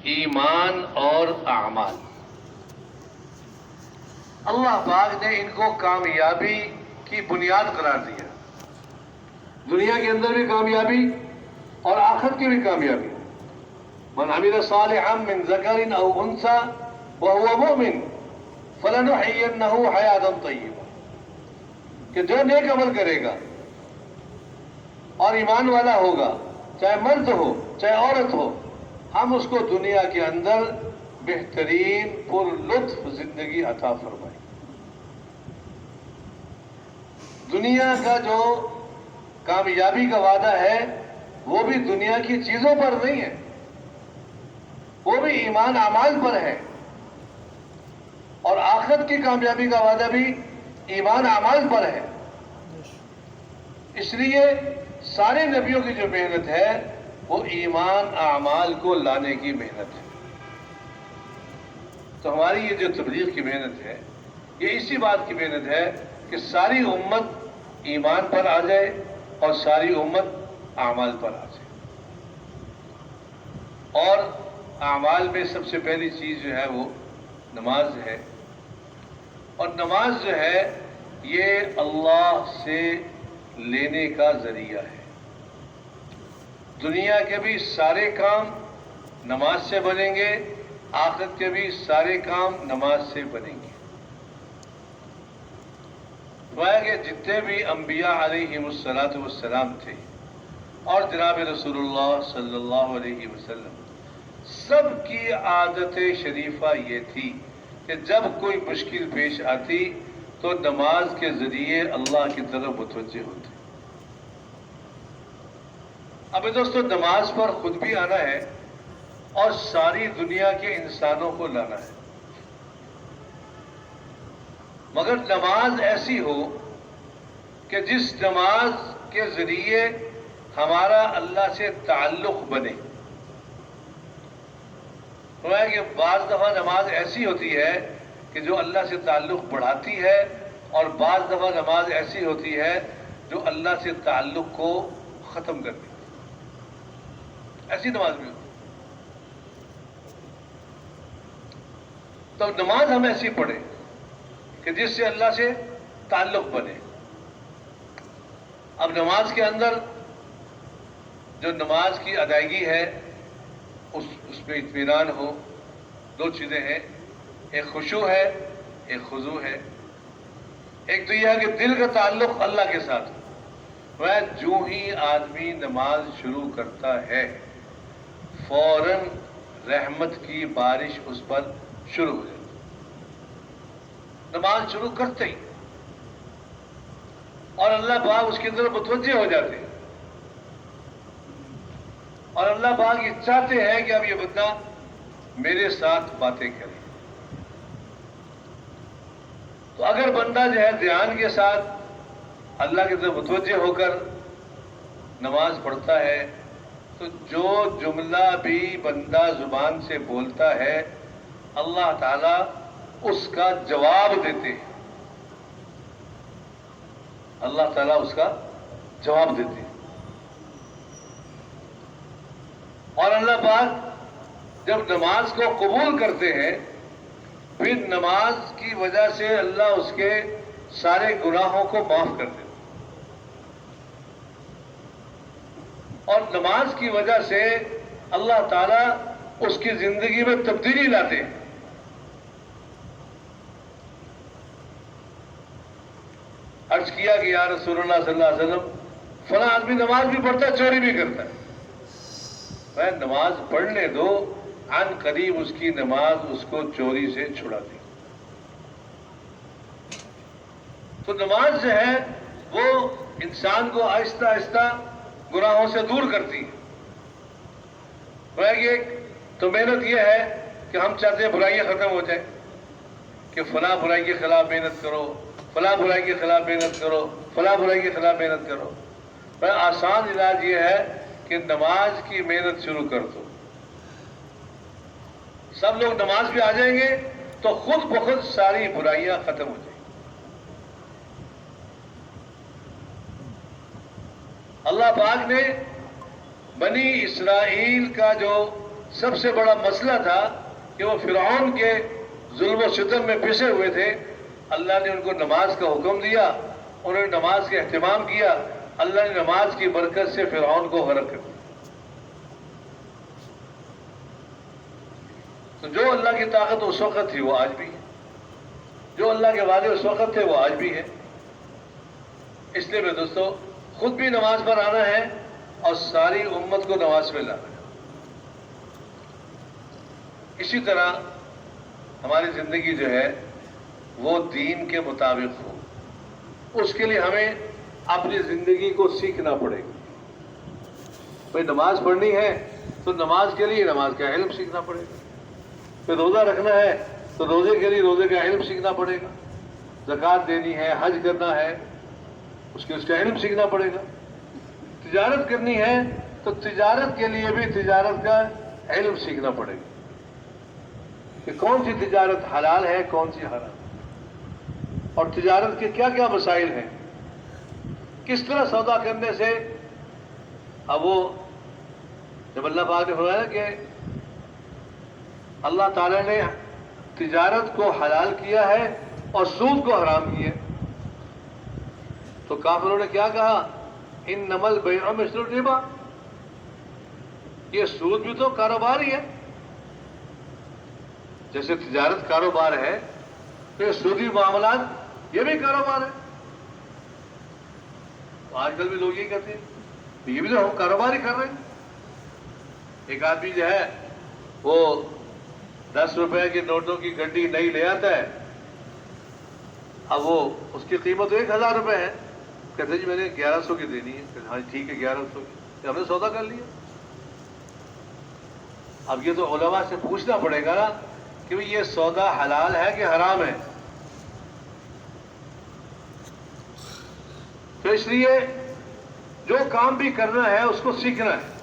ایمان اور اعمال. اللہ پاک نے ان کو کامیابی کی بنیاد قرار دیا. دنیا کے اندر بھی کامیابی اور آخرت کی بھی کامیابی. من عمل صالحا من ذکر او انثى وهو مؤمن فلنحيينه حیاتا طیبہ، کہ جو نیک عمل کرے گا اور ایمان والا ہوگا، چاہے مرد ہو چاہے عورت ہو، ہم اس کو دنیا کے اندر بہترین پر لطف زندگی عطا فرمائیں. دنیا کا جو کامیابی کا وعدہ ہے وہ بھی دنیا کی چیزوں پر نہیں ہے، وہ بھی ایمان اعمال پر ہے. اور آخرت کی کامیابی کا وعدہ بھی ایمان اعمال پر ہے. اس لیے سارے نبیوں کی جو محنت ہے وہ ایمان اعمال کو لانے کی محنت ہے. تو ہماری یہ جو تبلیغ کی محنت ہے یہ اسی بات کی محنت ہے کہ ساری امت ایمان پر آ جائے اور ساری امت اعمال پر آ جائے. اور اعمال میں سب سے پہلی چیز جو ہے وہ نماز ہے. اور نماز جو ہے یہ اللہ سے لینے کا ذریعہ ہے. دنیا کے بھی سارے کام نماز سے بنیں گے، آخرت کے بھی سارے کام نماز سے بنیں گے. فرمایا کہ جتنے بھی انبیاء علیہم الصلاۃ والسلام تھے اور جناب رسول اللہ صلی اللہ علیہ وسلم، سب کی عادت شریفہ یہ تھی کہ جب کوئی مشکل پیش آتی تو نماز کے ذریعے اللہ کی طرف متوجہ ہوتے. اب دوستو، نماز پر خود بھی آنا ہے اور ساری دنیا کے انسانوں کو لانا ہے. مگر نماز ایسی ہو کہ جس نماز کے ذریعے ہمارا اللہ سے تعلق بنے. فرمایا کہ بعض دفعہ نماز ایسی ہوتی ہے کہ جو اللہ سے تعلق بڑھاتی ہے، اور بعض دفعہ نماز ایسی ہوتی ہے جو اللہ سے تعلق کو ختم کرتی ہے. ایسی نماز بھی ہوتی ہے. تو نماز ہم ایسی پڑھیں کہ جس سے اللہ سے تعلق بنے. اب نماز کے اندر جو نماز کی ادائیگی ہے اس میں اطمینان ہو. دو چیزیں ہیں، ایک خشوع ہے ایک خضوع ہے. ایک تو یہ ہے کہ دل کا تعلق اللہ کے ساتھ ہو. وہ جو ہی آدمی نماز شروع کرتا ہے فوراً رحمت کی بارش اس پر شروع ہو جاتی. نماز شروع کرتے ہی اور اللہ پاک اس کی طرف متوجہ ہو جاتے ہیں، اور اللہ پاک یہ چاہتے ہیں کہ اب یہ بندہ میرے ساتھ باتیں کرے. تو اگر بندہ جو ہے دھیان کے ساتھ اللہ کی طرف متوجہ ہو کر نماز پڑھتا ہے تو جو جملہ بھی بندہ زبان سے بولتا ہے اللہ تعالیٰ اس کا جواب دیتے ہیں. اللہ تعالیٰ اس کا جواب دیتے ہیں. اور اللہ پاک جب نماز کو قبول کرتے ہیں پھر نماز کی وجہ سے اللہ اس کے سارے گناہوں کو معاف کر دیتے ہیں. اور نماز کی وجہ سے اللہ تعالیٰ اس کی زندگی میں تبدیلی لاتے ہیں. عرض کیا کہ یا رسول اللہ صلی اللہ علیہ وسلم فلاں آدمی نماز بھی پڑھتا ہے چوری بھی کرتا ہے. میں نماز پڑھنے دو، عن قریب اس کی نماز اس کو چوری سے چھڑا دی. تو نماز جو ہے وہ انسان کو آہستہ آہستہ گناہوں سے دور کرتی ہے. تو محنت یہ ہے کہ ہم چاہتے ہیں برائیاں ختم ہو جائیں، کہ فلاں برائی کے خلاف محنت کرو، فلاں برائی کے خلاف محنت کرو، فلاں برائی کے خلاف محنت کرو. آسان علاج یہ ہے کہ نماز کی محنت شروع کر دو. سب لوگ نماز پہ آ جائیں گے تو خود بخود ساری برائیاں ختم ہو جائیں گی. اللہ پاک نے بنی اسرائیل کا جو سب سے بڑا مسئلہ تھا کہ وہ فرعون کے ظلم و ستم میں پھنسے ہوئے تھے. اللہ نے ان کو نماز کا حکم دیا، انہوں نے نماز کا اہتمام کیا، اللہ نے نماز کی برکت سے فرعون کو غرق کر دیا. تو جو اللہ کی طاقت اس وقت تھی وہ آج بھی ہے، جو اللہ کے وعدے اس وقت تھے وہ آج بھی ہے. اس لیے میرے دوستو خود بھی نماز پر آنا ہے اور ساری امت کو نماز میں لانا ہے. اسی طرح ہماری زندگی جو ہے وہ دین کے مطابق ہو، اس کے لیے ہمیں اپنی زندگی کو سیکھنا پڑے گا. بھئی نماز پڑھنی ہے تو نماز کے لیے نماز کا علم سیکھنا پڑے گا. پھر روزہ رکھنا ہے تو روزے کے لیے روزے کا علم سیکھنا پڑے گا. زکوٰۃ دینی ہے، حج کرنا ہے، اس کا علم سیکھنا پڑے گا. تجارت کرنی ہے تو تجارت کے لیے بھی تجارت کا علم سیکھنا پڑے گا کہ کون سی تجارت حلال ہے، کون سی حرام ہے، اور تجارت کے کیا کیا مسائل ہیں، کس طرح سودا کرنے سے. اب وہ جب اللہ پاک نے فرمایا کہ اللہ تعالیٰ نے تجارت کو حلال کیا ہے اور سود کو حرام کیا، تو کافروں نے کیا کہا؟ انما البیع مثل الربا، یہ سود بھی تو کاروبار ہی ہے. جیسے تجارت کاروبار ہے تو یہ سودی معاملات یہ بھی کاروبار ہے. تو آج کل بھی لوگ یہ کہتے ہیں یہ بھی تو ہم کاروبار ہی کر رہے ہیں. ایک آدمی جو ہے وہ 10 روپے کے نوٹوں کی گڈی نئی لے آتا ہے، اب وہ اس کی قیمت 1000 روپے ہے، کہتے جی میں نے 1100 کی دینی ہے. ہاں ٹھیک ہے 1100 کی، ہم نے سودا کر لیا. اب یہ تو علماء سے پوچھنا پڑے گا نا کہ یہ سودا حلال ہے کہ حرام ہے. تو اس لیے جو کام بھی کرنا ہے اس کو سیکھنا ہے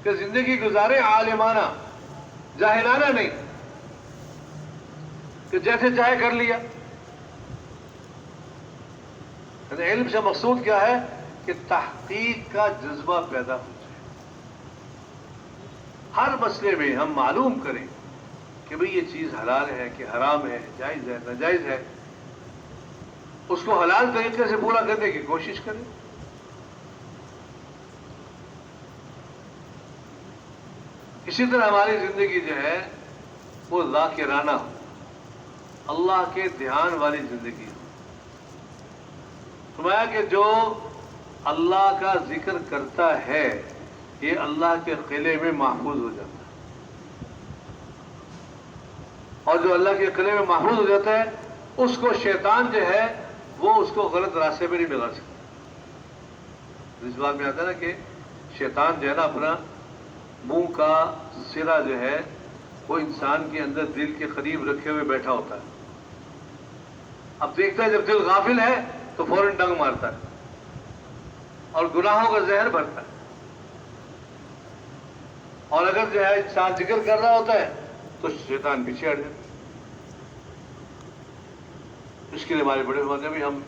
کہ زندگی گزارے عالمانہ، جاہلانہ نہیں کہ جیسے چاہے کر لیا. علم سے مقصود کیا ہے کہ تحقیق کا جذبہ پیدا ہو جائے. ہر مسئلے میں ہم معلوم کریں کہ بھئی یہ چیز حلال ہے کہ حرام ہے، جائز ہے ناجائز ہے، اس کو حلال طریقے سے پورا کرنے کی کوشش کریں. اسی طرح ہماری زندگی جو ہے وہ ذاکرانہ ہو، اللہ کے دھیان والی زندگی ہو. فرمایا کہ جو اللہ کا ذکر کرتا ہے یہ اللہ کے قلعے میں محفوظ ہو جاتا ہے، اور جو اللہ کے قلعے میں محفوظ ہو جاتا ہے اس کو شیطان جو ہے وہ اس کو غلط راستے میں نہیں لگا سکتا. اس بات میں آتا ہے نا کہ شیطان جو ہے نا اپنا منہ کا سرا جو ہے وہ انسان کے اندر دل کے قریب رکھے ہوئے بیٹھا ہوتا ہے. اب دیکھتا ہے جب دل غافل ہے تو فوراً ڈنگ مارتا ہے اور گناہوں کا زہر بھرتا ہے. اور اگر جو ہے انسان ذکر کر رہا ہوتا ہے تو شیطان پیچھے ہٹ جاتا ہے. اس کے لیے ہمارے بڑے علماء بھی ہم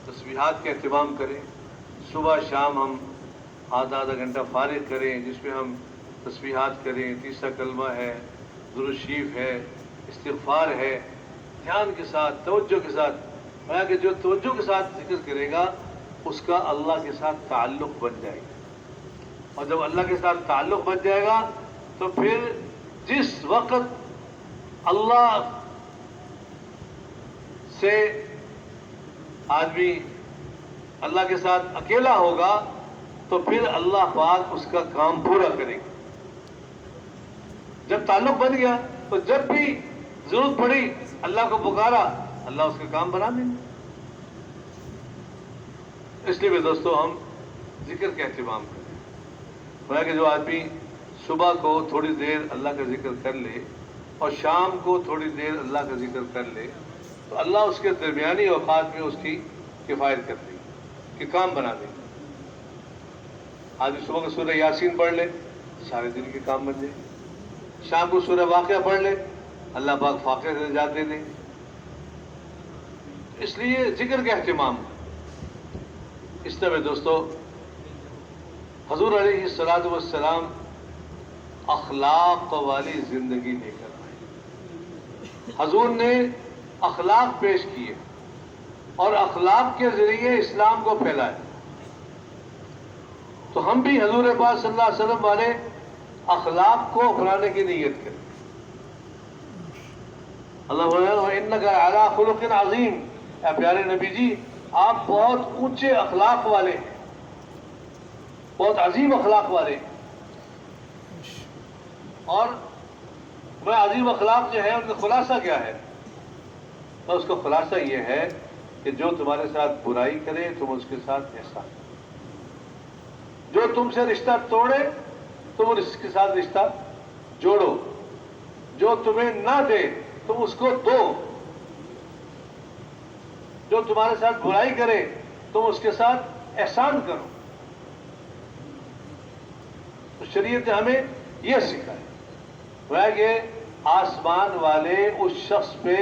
تسبیحات کا اہتمام کریں. صبح شام ہم آدھا گھنٹہ فارغ کریں جس میں ہم تسبیحات کریں. تیسرا کلمہ ہے، درود شریف ہے، استغفار ہے. دھیان کے ساتھ، توجہ کے ساتھ. کہ جو توجہ کے ساتھ ذکر کرے گا اس کا اللہ کے ساتھ تعلق بن جائے گا، اور جب اللہ کے ساتھ تعلق بن جائے گا تو پھر جس وقت اللہ سے آدمی اللہ کے ساتھ اکیلا ہوگا تو پھر اللہ پاک اس کا کام پورا کرے گا. جب تعلق بن گیا تو جب بھی ضرورت پڑی اللہ کو پکارا، اللہ اس کا کام بنا دیں گے. اس لیے دوستو ہم ذکر کا اہتمام کریں. کہ جو آدمی صبح کو تھوڑی دیر اللہ کا ذکر کر لے اور شام کو تھوڑی دیر اللہ کا ذکر کر لے تو اللہ اس کے درمیانی اوقات میں اس کی کفایت کر دے گی کہ کام بنا دے گی. آدمی صبح کو سورہ یاسین پڑھ لے سارے دن کے کام بن جائے. شام کو سورہ واقعہ پڑھ لے اللہ پاک فاقے سے نجات دے دیں. اس لیے ذکر کا اہتمام. اس طرح دوستو حضور علیہ الصلوۃ والسلام اخلاق والی زندگی لے کر آئے۔ حضور نے اخلاق پیش کیے اور اخلاق کے ذریعے اسلام کو پھیلائے۔ تو ہم بھی حضور پاک صلی اللہ علیہ وسلم والے اخلاق کو اپنانے کی نیت کریں۔ اللہ وَإِنَّكَ عَلَىٰ خُلُقٍ عَظِيمٍ، اے پیارے نبی جی آپ بہت اونچے اخلاق والے ہیں، بہت عظیم اخلاق والے ہیں۔ اور میں عظیم اخلاق جو ہے ان کا خلاصہ کیا ہے؟ تو اس کا خلاصہ یہ ہے کہ جو تمہارے ساتھ برائی کرے تم اس کے ساتھ احسان کرو، جو تم سے رشتہ توڑے تم اس کے ساتھ رشتہ جوڑو، جو تمہیں نہ دے تم اس کو دو، جو تمہارے ساتھ برائی کرے تم اس کے ساتھ احسان کرو۔ تو شریعت نے ہمیں یہ سکھایا ہے کہ آسمان والے اس شخص پہ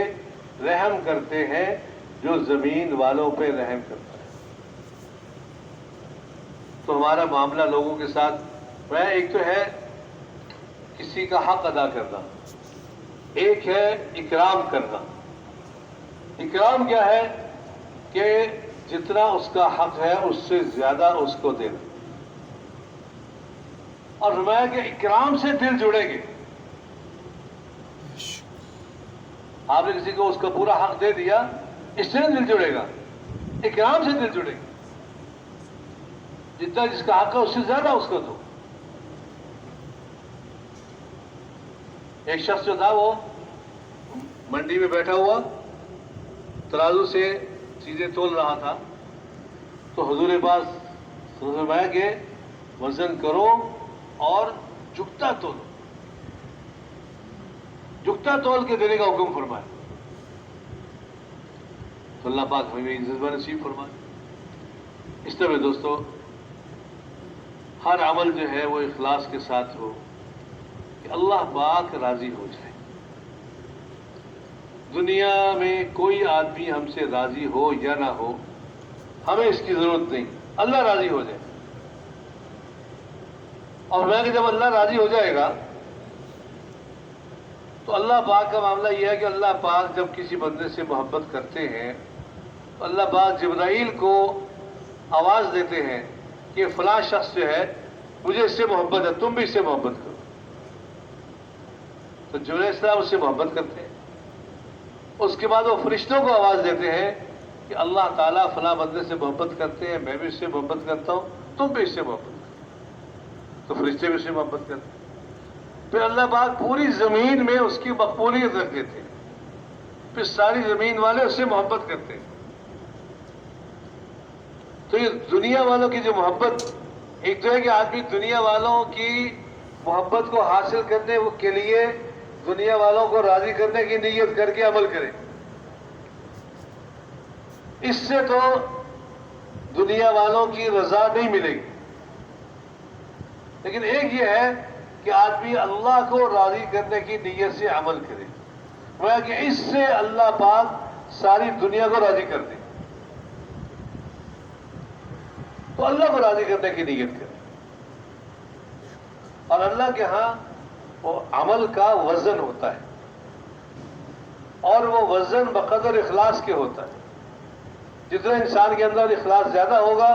رحم کرتے ہیں جو زمین والوں پہ رحم کرتا ہے۔ تو ہمارا معاملہ لوگوں کے ساتھ ایک تو ہے کسی کا حق ادا کرنا، ایک ہے اکرام کرنا۔ اکرام کیا ہے کہ جتنا اس کا حق ہے اس سے زیادہ اس کو دینا، اور فرمایا کہ اکرام سے دل جڑیں گے۔ آپ نے کسی کو اس کا پورا حق دے دیا، اس سے دل جڑے گا، اکرام سے دل جڑے گا۔ جتنا جس کا حق ہے اس سے زیادہ اس کو دو۔ ایک شخص جو تھا وہ منڈی میں بیٹھا ہوا ترازو سے چیزیں تول رہا تھا، تو حضور پاک فرمایا کہ وزن کرو اور جھکتا تولو، جھکتا تول کے دینے کا حکم فرمایا۔ تو اللہ پاک ہمیں عزت نصیب فرمائے۔ اس طرح دوستو ہر عمل جو ہے وہ اخلاص کے ساتھ ہو کہ اللہ پاک راضی ہو جائے۔ دنیا میں کوئی آدمی ہم سے راضی ہو یا نہ ہو، ہمیں اس کی ضرورت نہیں، اللہ راضی ہو جائے۔ اور میں کہ جب اللہ راضی ہو جائے گا تو اللہ پاک کا معاملہ یہ ہے کہ اللہ پاک جب کسی بندے سے محبت کرتے ہیں تو اللہ پاک جبرائیل کو آواز دیتے ہیں کہ فلاں شخص جو ہے مجھے اس سے محبت ہے، تم بھی اس سے محبت کرو۔ تو جبرائیل السلام اس سے محبت کرتے ہیں۔ اس کے بعد وہ فرشتوں کو آواز دیتے ہیں کہ اللہ تعالیٰ فلاں بندے سے محبت کرتے ہیں، میں بھی اس سے محبت کرتا ہوں، تم بھی اس سے محبت کرو۔ تو فرشتے بھی اس سے محبت کرتے ہیں۔ پھر اللہ پاک پوری زمین میں اس کی مقبولیت رکھ دیتے ہیں، پھر ساری زمین والے اس سے محبت کرتے ہیں۔ تو یہ دنیا والوں کی جو محبت، ایک تو ہے کہ آدمی دنیا والوں کی محبت کو حاصل کرنے کے لیے دنیا والوں کو راضی کرنے کی نیت کر کے عمل کرے، اس سے تو دنیا والوں کی رضا نہیں ملے گی۔ لیکن ایک یہ ہے کہ آدمی اللہ کو راضی کرنے کی نیت سے عمل کرے، گویا کہ اس سے اللہ پاک ساری دنیا کو راضی کر دے۔ تو اللہ کو راضی کرنے کی نیت کرے، اور اللہ کے ہاں وہ عمل کا وزن ہوتا ہے، اور وہ وزن بقدر اخلاص کے ہوتا ہے۔ جتنا انسان کے اندر اخلاص زیادہ ہوگا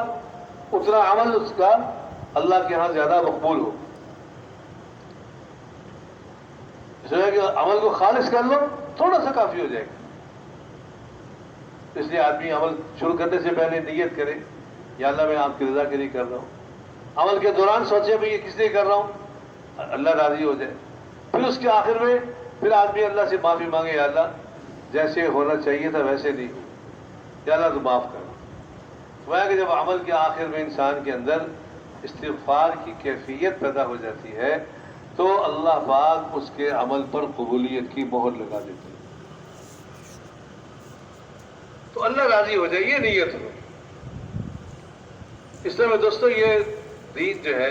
اتنا عمل اس کا اللہ کے ہاں زیادہ مقبول ہوگا۔ اس لیے کہ عمل کو خالص کر لو، تھوڑا سا کافی ہو جائے گا۔ اس لیے آدمی عمل شروع کرنے سے پہلے نیت کرے، یا اللہ میں آپ کی رضا کے لیے کر رہا ہوں۔ عمل کے دوران سوچے بھائی یہ کس لیے کر رہا ہوں، اللہ راضی ہو جائے۔ پھر اس کے آخر میں پھر آدمی اللہ سے معافی مانگے، یا اللہ جیسے ہونا چاہیے تھا ویسے نہیں، یا اللہ تو معاف کر۔ وہ کہ جب عمل کے آخر میں انسان کے اندر استغفار کی کیفیت پیدا ہو جاتی ہے تو اللہ پاک اس کے عمل پر قبولیت کی مہر لگا دیتے ہیں۔ تو اللہ راضی ہو جائے، یہ نیت ہو۔ اس طرح میں دوستو یہ دین جو ہے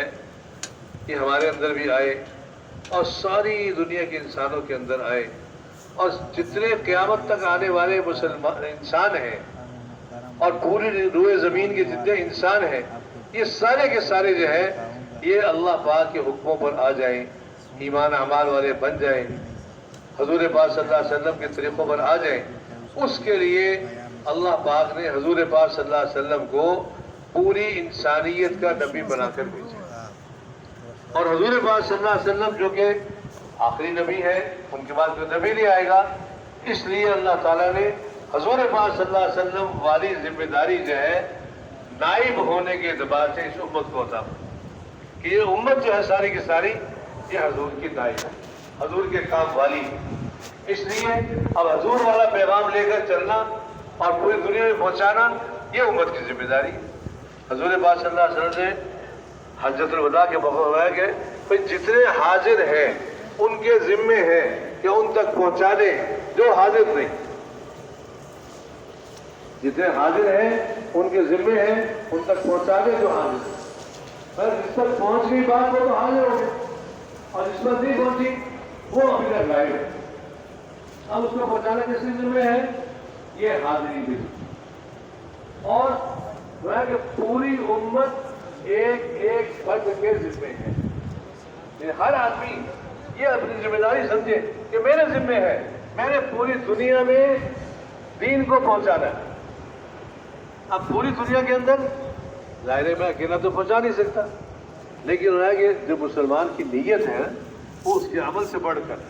یہ ہمارے اندر بھی آئے اور ساری دنیا کے انسانوں کے اندر آئے، اور جتنے قیامت تک آنے والے مسلمان انسان ہیں اور پوری روئے زمین کے جتنے انسان ہیں، یہ سارے کے سارے جو ہے یہ اللہ پاک کے حکموں پر آ جائیں ایمان اعمال والے بن جائیں، حضور پاک صلی اللہ علیہ وسلم کے طریقوں پر آ جائیں، اس کے لیے اللہ پاک نے حضور پاک صلی اللہ علیہ وسلم کو پوری انسانیت کا نبی بنا کر بھیجا۔ اور حضور پاک صلی اللہ علیہ وسلم جو کہ آخری نبی ہے، ان کے بعد کوئی نبی نہیں آئے گا، اس لیے اللہ تعالیٰ نے حضور پاک صلی اللہ علیہ وسلم والی ذمہ داری جو ہے نائب ہونے کے اعتبار سے اس امت کو عطا کہ یہ امت جو ہے ساری کی ساری یہ حضور کی نائب ہے، حضور کے کام والی ہے۔ اس لیے اب حضور والا پیغام لے کر چلنا اور پوری دنیا میں پہنچانا یہ امت کی ذمہ داری ہے۔ حضور پاک صلی اللہ علیہ وسلم نے حجۃ الوداع کے موقع پر کہ بھئی جتنے حاضر ہیں ان کے ذمے ہے کہ ان تک پہنچا دیں جو حاضر نہیں، جتنے حاضر ہیں ان کے ذمے ہیں ان تک پہنچا دیں جو حاضر ہیں۔ اگر جس تک پہنچ گئی بات وہ تو حاضر ہو گئے، اور جس پر نہیں پہنچی وہ ابھی تک غائب ہے۔ اب اس کو پہنچانا کس کے ذمے ہے؟ یہ حاضری بھی، اور وہ ہے کہ پوری امت ایک ایک فرد کے ذمے ہے۔ ہر آدمی یہ اپنی ذمہ داری سمجھے کہ میرے ذمے ہے، میں نے پوری دنیا میں دین کو پہنچانا ہے۔ اب پوری دنیا کے اندر ظاہر ہے میں اکیلا تو پہنچا نہیں سکتا، لیکن ہے کہ جو مسلمان کی نیت ہے وہ اس کے عمل سے بڑھ کر،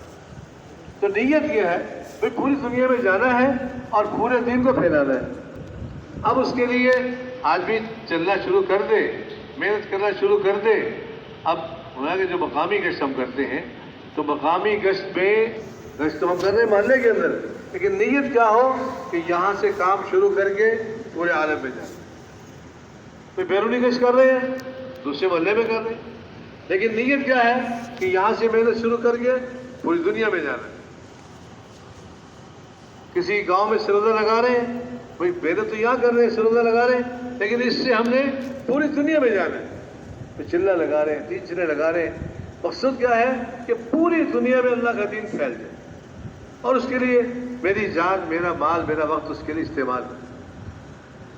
تو نیت یہ ہے کہ پوری دنیا میں جانا ہے اور پورے دین کو پھیلانا ہے۔ اب اس کے لیے آدمی چلنا شروع کر دے، محنت کرنا شروع کر دے۔ اب کہ جو مقامی گشت ہم کرتے ہیں تو مقامی گشت میں گشت ہم کر رہے ہیں محلے کے اندر، لیکن نیت کیا ہو کہ یہاں سے کام شروع کر کے پورے عالم میں جائیں۔ کوئی بیرونی گشت کر رہے ہیں دوسرے محلے میں کر رہے ہیں، لیکن نیت کیا ہے کہ یہاں سے محنت شروع کر کے پوری دنیا میں جانا ہے۔ کسی گاؤں میں سروذہ لگا رہے ہیں، بھائی محنت تو یہاں کر رہے ہیں، سروذہ لگا رہے ہیں، لیکن اس سے ہم نے پوری دنیا میں جانا ہے۔ چلہ لگا رہے ہیں، 3 چلے لگا رہے ہیں، مقصد کیا ہے کہ پوری دنیا میں اللہ کا دین پھیل جائے، اور اس کے لیے میری جان، میرا مال، میرا وقت اس کے لیے استعمال ہے۔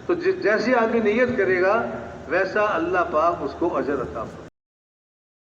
تو جیسی آدمی نیت کرے گا ویسا اللہ پاک اس کو اجر عطا فرمائے۔